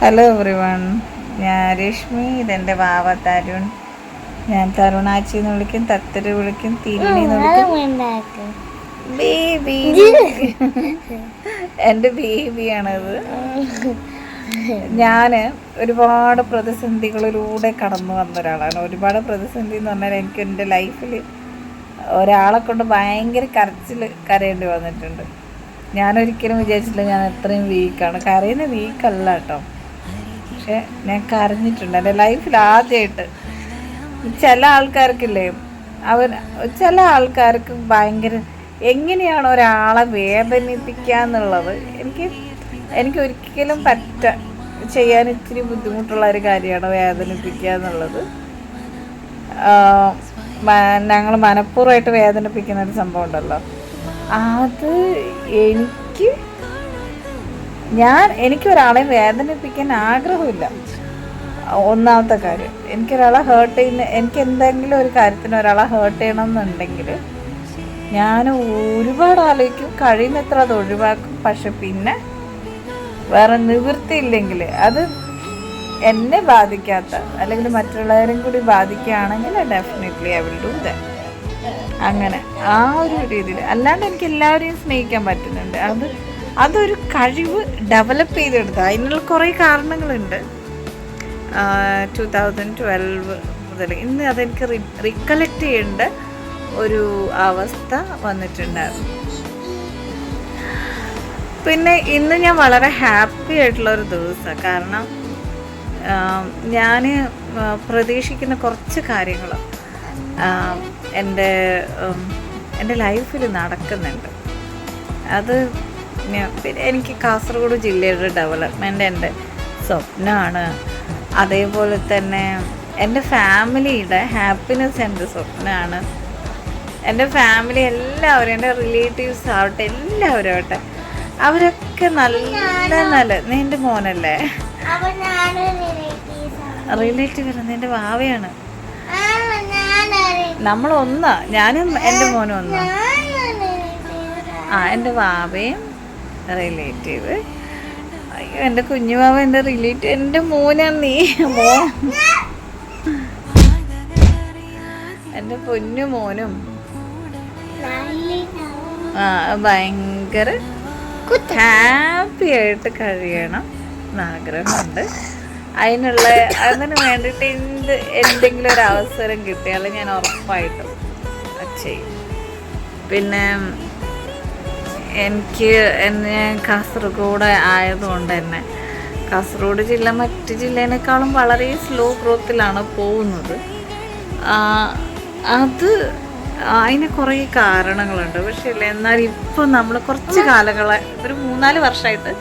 Hello everyone, ഞാൻ രശ്മി. ഇതെൻ്റെ വാവ തരുൺ. ഞാൻ തരുണാച്ചി എന്ന് വിളിക്കും, തത്തര് വിളിക്കും, തിരിണി എന്ന് വിളിക്കും. ബേബി, എൻ്റെ ബേബിയാണത്. ഞാൻ ഒരുപാട് പ്രതിസന്ധികളിലൂടെ കടന്നു വന്ന ഒരാളാണ്. ഒരുപാട് പ്രതിസന്ധി എന്ന് പറഞ്ഞാൽ എനിക്ക് എൻ്റെ ലൈഫിൽ ഒരാളെ കൊണ്ട് ഭയങ്കര കരയേണ്ടി വന്നിട്ടുണ്ട്. ഞാനൊരിക്കലും വിചാരിച്ചില്ല ഞാൻ എത്രയും വീക്കാണ്. കരയുന്ന വീക്കല്ല കേട്ടോ, പക്ഷെ ഞാൻ കരഞ്ഞിട്ടുണ്ട് എൻ്റെ ലൈഫിൽ ആദ്യമായിട്ട്. ചില ആൾക്കാർക്കില്ലേ, ചില ആൾക്കാർക്ക് ഭയങ്കര എങ്ങനെയാണ് ഒരാളെ വേദനിപ്പിക്കുക എന്നുള്ളത് എനിക്ക് ഒരിക്കലും ചെയ്യാൻ ഇത്തിരി ബുദ്ധിമുട്ടുള്ള ഒരു കാര്യമാണ് വേദനിപ്പിക്കുക എന്നുള്ളത്. ഞങ്ങൾ മനഃപൂർവ്വമായിട്ട് വേദനിപ്പിക്കുന്ന ഒരു സംഭവം ഉണ്ടല്ലോ, അത് എനിക്കൊരാളെ വേദനിപ്പിക്കാൻ ആഗ്രഹമില്ല. ഒന്നാമത്തെ കാര്യം, എനിക്കൊരാളെ എനിക്ക് എന്തെങ്കിലും ഒരു കാര്യത്തിന് ഒരാളെ ഹേർട്ട് ചെയ്യണമെന്നുണ്ടെങ്കിൽ ഞാൻ ഒരുപാട് ആലോചിക്കും, കഴിയുന്നത്ര അത് ഒഴിവാക്കും. പക്ഷെ പിന്നെ വേറെ നിവൃത്തിയില്ലെങ്കിൽ, അത് എന്നെ ബാധിക്കാത്ത അല്ലെങ്കിൽ മറ്റുള്ളവരും കൂടി ബാധിക്കുകയാണെങ്കിൽ definitely I will do that. അങ്ങനെ ആ ഒരു രീതിയിൽ. അല്ലാണ്ട് എനിക്ക് എല്ലാവരെയും സ്നേഹിക്കാൻ പറ്റുന്നുണ്ട്. അതൊരു കഴിവ് ഡെവലപ്പ് ചെയ്തെടുത്ത. അതിനുള്ള കുറേ കാരണങ്ങളുണ്ട്. 2012 മുതൽ ഇന്ന് അതെനിക്ക് റിക്കലക്ട് ചെയ്യേണ്ട ഒരു അവസ്ഥ വന്നിട്ടുണ്ടായിരുന്നു. പിന്നെ ഇന്ന് ഞാൻ വളരെ ഹാപ്പി ആയിട്ടുള്ളൊരു ദിവസമാണ്. കാരണം ഞാൻ പ്രതീക്ഷിക്കുന്ന കുറച്ച് കാര്യങ്ങൾ എൻ്റെ ലൈഫിൽ നടക്കുന്നുണ്ട്. അത് പിന്നെ എനിക്ക് കാസർഗോഡ് ജില്ലയുടെ ഡെവലപ്മെൻറ്റ് എൻ്റെ സ്വപ്നമാണ്. അതേപോലെ തന്നെ എൻ്റെ ഫാമിലിയുടെ ഹാപ്പിനെസ് എൻ്റെ സ്വപ്നമാണ്. എൻ്റെ ഫാമിലി എല്ലാവരും, എൻ്റെ റിലേറ്റീവ്സ് ആവട്ടെ, എല്ലാവരും ആവട്ടെ, അവരൊക്കെ നല്ല നിൻ്റെ മോനല്ലേ റിലേറ്റീവ് അല്ല, നിൻ്റെ വാവയാണ്. നമ്മളൊന്നാ, ഞാനും എൻ്റെ മോനും ഒന്നാ. എൻ്റെ വാവയും റിലേറ്റീവ്. അയ്യോ, എൻ്റെ കുഞ്ഞുവാവ എൻ്റെ റിലേറ്റീവ്, എൻ്റെ മോനാണ് നീ. എൻ്റെ പൊന്നു മോനും ഭയങ്കര ഹാപ്പി ആയിട്ട് കഴിയണം എന്നാഗ്രഹമുണ്ട്. അതിന് വേണ്ടിയിട്ട് എന്തെങ്കിലും ഒരു അവസരം കിട്ടിയാൽ ഞാൻ ഉറപ്പായിട്ടും ചെയ്യും. പിന്നെ എന്നെ കാസർഗോഡ് ആയതുകൊണ്ട് തന്നെ കാസർഗോഡ് ജില്ല മറ്റ് ജില്ലേനേക്കാളും വളരെ സ്ലോ ഗ്രോത്തിലാണ് പോകുന്നത്. അതിന് കുറേ കാരണങ്ങളുണ്ട്. പക്ഷേ എന്നാൽ ഇപ്പോൾ നമ്മൾ കുറച്ച് ഒരു 3-4 വർഷമായിട്ട്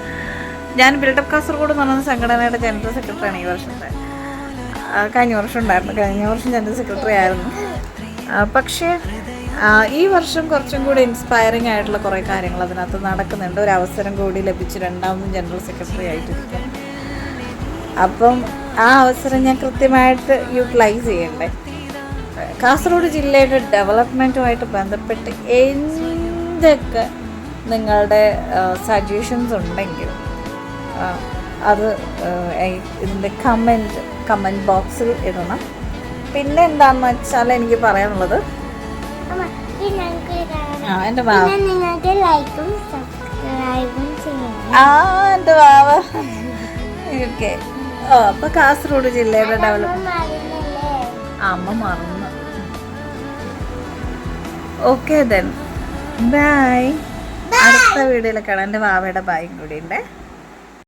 ഞാൻ ബിൽഡപ്പ് കാസർഗോഡ് എന്ന് പറയുന്ന സംഘടനയുടെ ജനറൽ സെക്രട്ടറിയാണ് ഈ വർഷത്തെ. കഴിഞ്ഞ വർഷം ഉണ്ടായിരുന്നു, കഴിഞ്ഞ വർഷം ജനറൽ സെക്രട്ടറി ആയിരുന്നു. പക്ഷേ ഈ വർഷം കുറച്ചും കൂടി ഇൻസ്പയറിംഗ് ആയിട്ടുള്ള കുറേ കാര്യങ്ങൾ അതിനകത്ത് നടക്കുന്നുണ്ട്. ഒരു അവസരം കൂടി ലഭിച്ച് 2ാമതും ജനറൽ സെക്രട്ടറി ആയിട്ടിരിക്കും. അപ്പം ആ അവസരം ഞാൻ കൃത്യമായിട്ട് യൂട്ടിലൈസ് ചെയ്യണ്ടേ. കാസർഗോഡ് ജില്ലയുടെ ഡെവലപ്മെൻറ്റുമായിട്ട് ബന്ധപ്പെട്ട് എന്തൊക്കെ നിങ്ങളുടെ സജഷൻസ് ഉണ്ടെങ്കിൽ അത് ഇതിൻ്റെ കമൻറ്റ് ബോക്സിൽ ഇടണം. പിന്നെ എന്താണെന്ന് വെച്ചാൽ എനിക്ക് പറയാനുള്ളത്, എൻ്റെ വാവ എൻ്റെ വാവ ഓക്കെ. അപ്പോൾ കാസർഗോഡ് ജില്ലയുടെ ഡെവലപ്മെൻറ്റ് അമ്മ മറന്നു. Okay then bye. അടുത്ത വീഡിയോയിൽ കാണാം. എൻ്റെ വാവയുടെ ബായും കൂടി ഉണ്ട്.